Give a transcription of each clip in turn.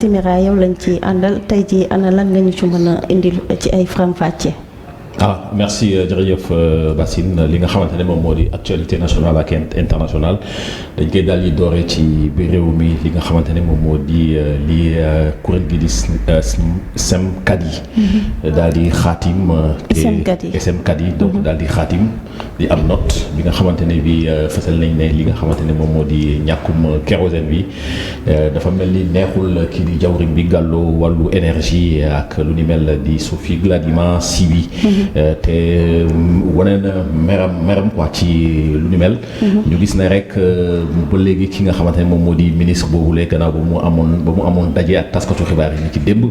Timera yow lañ ci àndal tey jii ana lan nga ñu ci mën a indil ci ay faram-fàcce. Merci jërëjëf Bassine li nga xamante ne moom moo di actualité nationale ak internationale dañ koy daal di doore ci biir réew mi li nga xamante ne moom moo di li kuréel gi di SEMKAD yi daal di xaatim SEMKAD yi donc daal di xaatim di am note bi nga xamante ne bi fësal nañ ne li nga xamante ne moom moo di ñàkkum kérosène bi dafa mel ni neexul kii di jawriñ bi gàllu wàllu énergie ak lu ni mel di Sophie Gladima Siby te wane na meram quoi ci lu ni mel. ñu gis ne rek ba léegi ki nga xamante ne moom moo di ministre boobu léegi gannaaw ba mu amoon daje ak taskatu xibaar yi ni ci démb.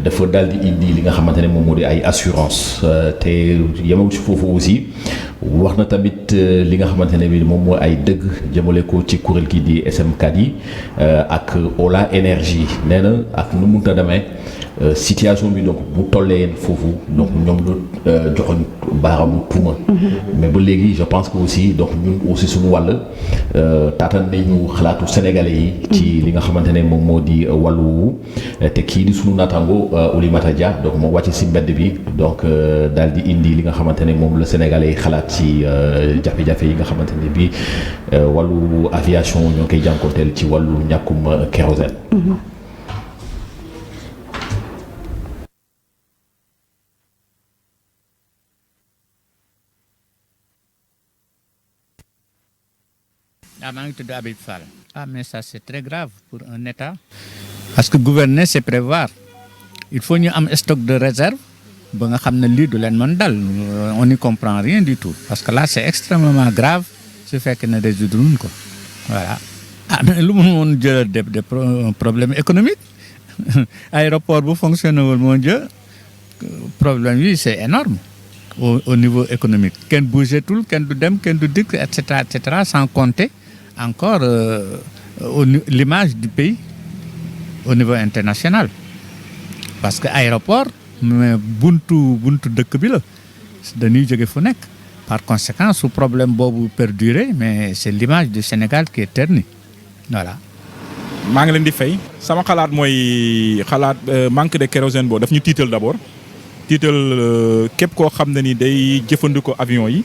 dafa daal di indi li nga xamante ne moom moo di ay assurance te yemul ci foofu aussi wax na tamit li nga xamante ne bi moom moo ay dëgg jëmale ko ci kuréel gi di SEMKAD yi ak Ola énergie nee na ak nu munta demee situation bi donc bu tollee foofu donc ñoom lu joxoñ baaraamu tuuma mais ba léegi je pense que aussi donc ñun aussi suñu wàll taataan nañu xalaatu sénégalais yi ci li nga xamante ne moom moo di wàllu te kii di suñu naataango Oulimata Dia donc moo wàcc si mbedd bi donc daal di indi li nga xamante ne moom la sénégalais yi xalaat ci jafe-jafe yi nga xamante ne bi wàllu aviation ñoo koy jànkonteel ci wàllu ñàkkum kérosène. maa ngi tudd Habib Fall. Mais ça c'est très grave pour un État. Parce que gouverner c'est prévoir. Il faut ñu am stock de réserve ba nga xam ne lii du leen mën dal on n'y comprend rien du tout parce que là c'est extrêmement grave su fekkee ne résoudre wuñ ko voilà. Mais lu mu mën jël des problèmes économiques aéroport bu fonctionné wul moo jël problème yi c'est énorme au niveau économique kenn bougetul kenn du dem kenn du dikk et cetera sans compter encore l'image du pays au niveau international parce que aéroport mais buntu dëkk bi la dañuy jóge fu nekk par conséquent su problème boobu perdurer mais c'est l'image du Sénégal qui est ternie voilà. maa ngi leen di fay sama xalaat mooy manque de kérosène boobu daf ñu tiital d'abord tiital képp koo xam ne ni day jëfandikoo avion yi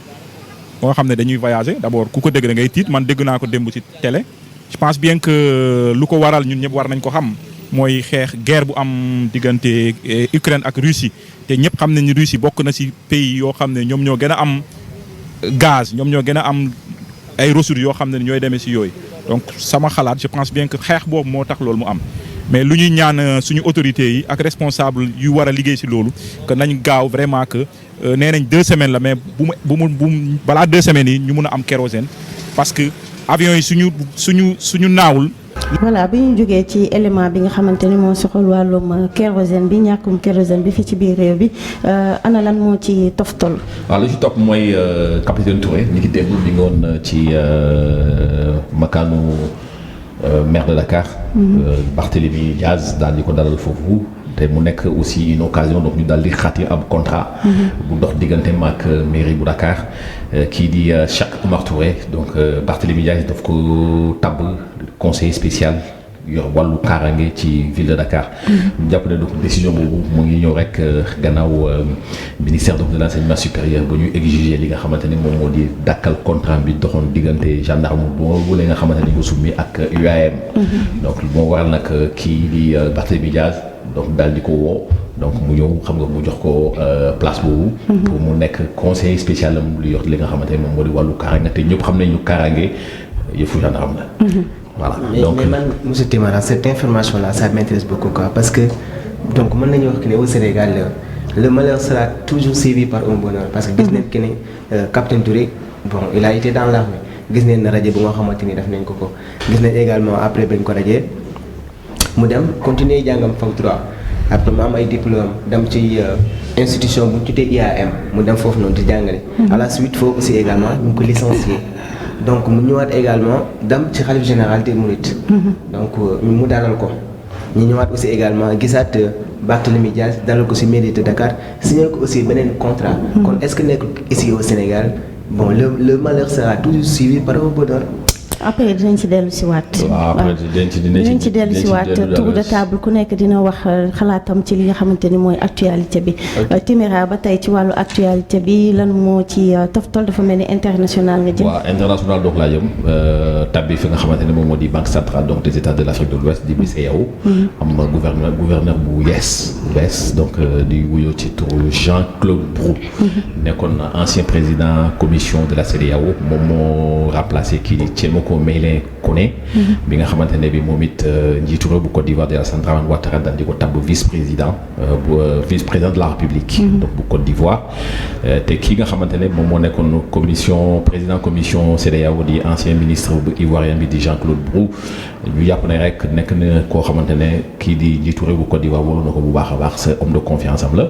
moo xam ne dañuy voyager d'abord ku ko dégg da ngay tiit man dégg naa ko démb ci télé je pense bien que lu ko waral ñun ñëpp war nañ ko xam mooy guerre bu am diggante Ukraine ak Russie te ñëpp xam nañ ni Russie bokk na ci pays yoo xam ne ñoom ñoo gën a am gaz ñoom ñoo gën a am ay ressources yoo xam ne ñooy demee ci yooyu donc sama xalaat je pense bien que xeex boobu moo tax loolu mu am mais lu ñuy ñaan suñu autorités yi ak responsable yu war a liggéey ci loolu que nañ gaaw vraiment que nee nañ 2 semaines la mais bu mu balaa 2 semaines yi ñu mun a am kérosène parce que avions yi suñu naawul. voilà bi ñu jógee ci élément bi nga xamante ni moo soxal wàllum kérosène bi ñàkkum kérosène bi fii ci biir réew bi ana lan moo ci toftal. waaw lu ci topp mooy capitaine Touré ñi ngi démb mi ngi woon ci makaanu maire de Dakar. Barthélémy Diaz daal di ko dalal foofu te mu nekk aussi une occasion donc ñu daal di xaati am contrat. bu dox diggante ak mairie bu Dakar kii di Cheikh Oumar Touré donc Barthélémy Diaz daf ko tabb conseiller spécial yor wàllu kaaraange ci ville de Dakar. ñu jàpp ne donc décision boobu mu ngi ñëw rek gannaaw ministère donc de l'enseignement supérieur ba ñu exiger li nga xamante ne moom moo di dakkal contrat bi doxoon diggante gendarme boobu la nga xamante ne ñu ko summi ak UAM. donc moo waral nag kii di Barthélémy Diaz donc daal di ko woo donc mu ñëw xam nga mu jox ko place boobu. pour mu nekk conseiller spécial am lu yor li nga xamante ne moom moo di wàllu kaaraange te ñëpp xam nañu kaaraange yëfu gendarme la. Voilà. Donc, mais monsieur Timera, cette information-là, ça m'intéresse beaucoup quoi, parce que donc mën nañu wax que ne au Sénégal le malheur sera toujours suivi par un bonheur parce que gis nañ que ne capitaine Touré bon il a été dans l'armée gis nañ ne rajo bu nga xamante ni def nañ ko gis nañ également après bañ ko rajee mu dem continuer jàngam fac droit après mu am ay diplôme dem ci institution bu ñu tuddee IAM mu dem foofu noonu di jàngale. à la suite foofu aussi également ñu ngi ko licencié. donc mu ñëwaat également dem ci xalif général des Mourides. donc mu dalal ko ñu ñëwaat aussi également gisaat Barthélémy Diaz dalal ko ci mairie de Dakar signé ko aussi beneen contrat. kon est-ce que nekk ici au Sénégal bon le malheur sera toujours suivi par un bonheur. après dinañ ci dellu si waat. waaw après dinañ ci dellu si waat tour de table ku nekk dina wax xalaatam ci li nga xamante ni mooy actualité bi. Timéra ba tey ci wàllu actualité bi lan moo ci toftal dafa mel ni international nga jëm. waaw international donc laa jëm tabbi fi nga xamante ne moom moo di banque centrale donc des États de l'Afrique de l'Ouest di BCEAO. am na gouverneur bu bees donc di wuyoo ci turu Jean-Claude Brou. nekkoon ancien président commission de la CEDEAO moom moo remplacé kii di Tchemoko Meïlen Koné. bi nga xamante ne bi moom it njiitu réew bu Côte d'Ivoire de Alassane Dramane Ouattara daal di ko tabb vice-président de la République. donc bu Côte d'Ivoire te kii nga xamante ne moom moo nekkoon président commission CEDEAO di ancien ministre bu ivoirien bi di Jean-Claude Brou ñu yàpp ne rek nekk na koo xamante ne kii di njiitu réew bu Côte d'Ivoire wóolu na ko bu baax a baax sa homme de confiance am la.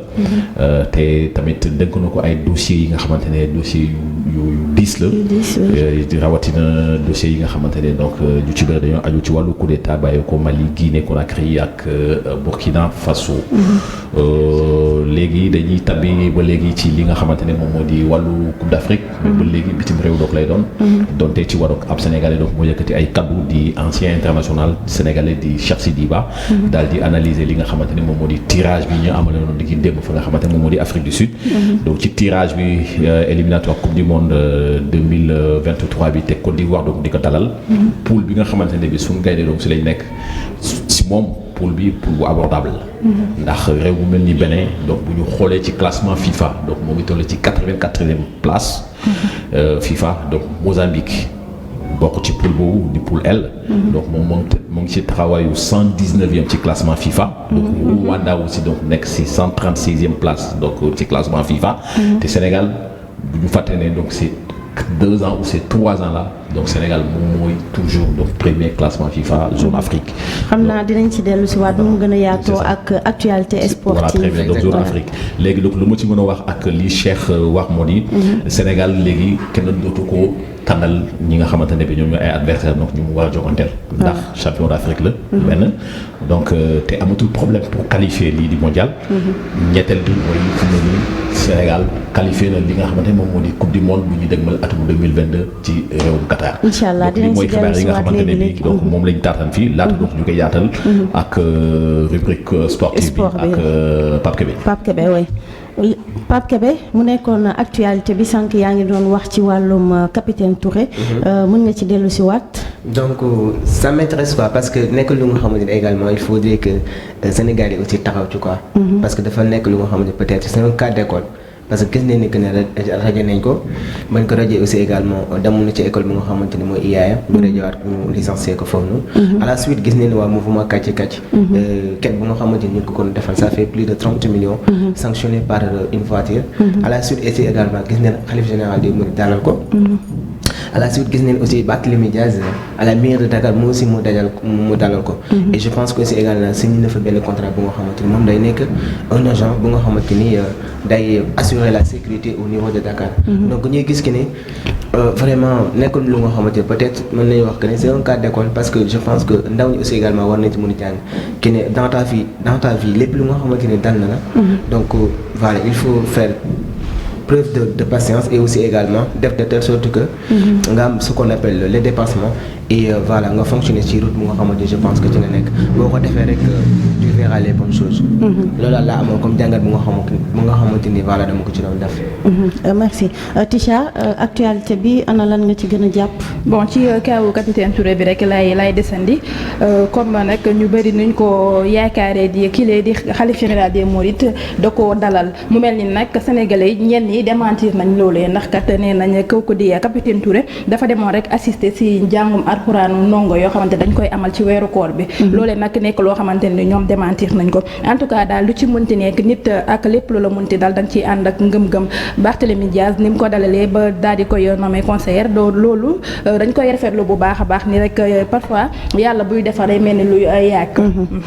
te tamit dénk na ko ay dossiers yi nga xamante ne dossiers yu diis la. rawatina dossiers yi nga xamante ne donc ñu ci bëri dañoo aju ci wàllu coup d'état bàyyi ko Mali Guinée Conakry ak Burkina Faso. léegi dañuy tabbi ba léegi ci li nga xamante ne moom moo di wàllu Coupe d'Afrique. mais ba léegi bitim réew donc lay doon. donte ci wàllu ab sénégalais donc moo yëkkati ay kaddu di ancien international sénégalais di Cheikh Sidi Ba. daal di analyser li nga xamante ne moom moo di tirage bi ñu amaloon di démb fa nga xamante ne moom moo di Afrique du Sud. donc ci tirage bi éliminatoire Coupe du Monde 2023 bi te Côte d'Ivoire donc di ko dalal. poule bi nga xamante ne bi suñu gaynde donc si lañ nekk si moom. poule bi poule bu abordable la ndax réew bu mel ni Bénin donc bu ñu xoolee ci classement FIFA donc moo ngi toll ci 84e place FIFA donc Mozambique bokk ci poule boobu di poule L donc moom moo ngi ci taxawaayu 119e ci classement FIFA donc Rwanda aussi donc nekk ci 136e place donc ci classement FIFA te Sénégal bu ñu fàtte ne donc c'est 2 ans ou c'est 3 ans là donc Sénégal moom mooy toujours donc premier classement FIFA zone Afrique. xam naa dinañ ci dellu si waat nu mu gën a yaatoo ak actualité sportive. voilà très bien donc zone Afrique léegi donc lu ma ci mën a wax ak li Cheikh wax moo di. Sénégal léegi kenn dootu ko tànnal ñi nga xamante ne bi ñoom ñooy ay adversaires donc ñu mu war a jokkanteel. ndax champion d'Afrique la. benn donc te amatul problème pour qualifier lii di mondial. ñetteel bi mooy fi mu ne nii Sénégal qualifié na li nga xamante ne moom moo di coupe du monde bu ñu dégmal atum 2022 ci réewum Qatar. incha allah dinañ mooy si xibaar dellu yi si nga waat xamante ne léegi bi donc moom lañ taataan fii laata donc ñu koy yaatal. ak rubrique sportive bi ak Pape Kébé. Pape Kébé oui Pape Kébé mu nekkoon actualité bi sànq yaa ngi doon wax ci wàllum capitaine Touré. mën nga ci dellu si waat. donc ça m'intéresse quoi parce que nekk lu nga xamante ne également il faudrait que Sénégal yi aussi taxaw ci quoi. parce que dafa nekk lu nga xamante ne peut-être c'est un cas d'école. parce que gis nañ ni que ne rajo nañ ko bañ ko rajee aussi également demoon na ci école bi nga xamante ni mooy IAM ñu rajowaat ko ñu licencié ko foofu noonu. à la suite gis nañ ni waa mouvement kàcci kàcc ket bu nga xamante ni ñu ko kon defal ça fait plus de 30 millions sanctionné par une voiture. à la suite aussi également gis nañ xalif général di mu dalal ko. à la suite gis nañ aussi Barthélémy Diaz à la mairie de Dakar mu aussi mu dalal ko. et je pense que aussi également signé na fa benn contrat bu nga xamante ni moom day nekk un agent bu nga xamante ni day assurer la sécurité au niveau de Dakar. donc ñuy gis que ni vraiment nekkul lu nga xamante ni peut-être mën nañu wax que ni c'est un cas d'école parce que je pense que ndaw ñi aussi également war nañ ci mën a jàng que ne dans ta vie lépp lu nga xamante ni dal na la. donc voilà il faut faire preuve de patience et aussi également def de telle sorte que nga am ce qu'on appelle les dépassements et voilà nga fonctionner ci route bu nga xamante je pense que ci nga nekk boo ko defee rek tu verras les bonnes choses. loolu laa amoon comme jàngat bu nga xamante ni voilà dama ko ci doon def. merci Tisha actualité bi ana lan nga ci gën a jàpp. bon ci kaw capitaine Touré bi rek lay desandi comme nag ñu bëri nuñ ko yaakaaree di kii di xalif général des Mourides da koo dalal mu mel ni nag sénégalais ñenn ñi démentir nañ loolee ndax kat nee nañ kooku di capitaine Touré dafa demoon rek assister si njàngum alxuraanu ndongo yoo xamante dañ koy amal ci weeru koor bi. loolee nag nekk loo xamante ni ñoom démentir nañ ko en tout cas daal lu ci munti nekk nit ak lépp lu la munti dal dañ ciy ànd ak ngëm-ngëm Barthélémy Diaz ni mu ko dalalee ba daal di koy nommé conseillère loolu dañ koy rafetlu bu baax a baax ni rek parfois yàlla buy defaree mel ni luy yàq.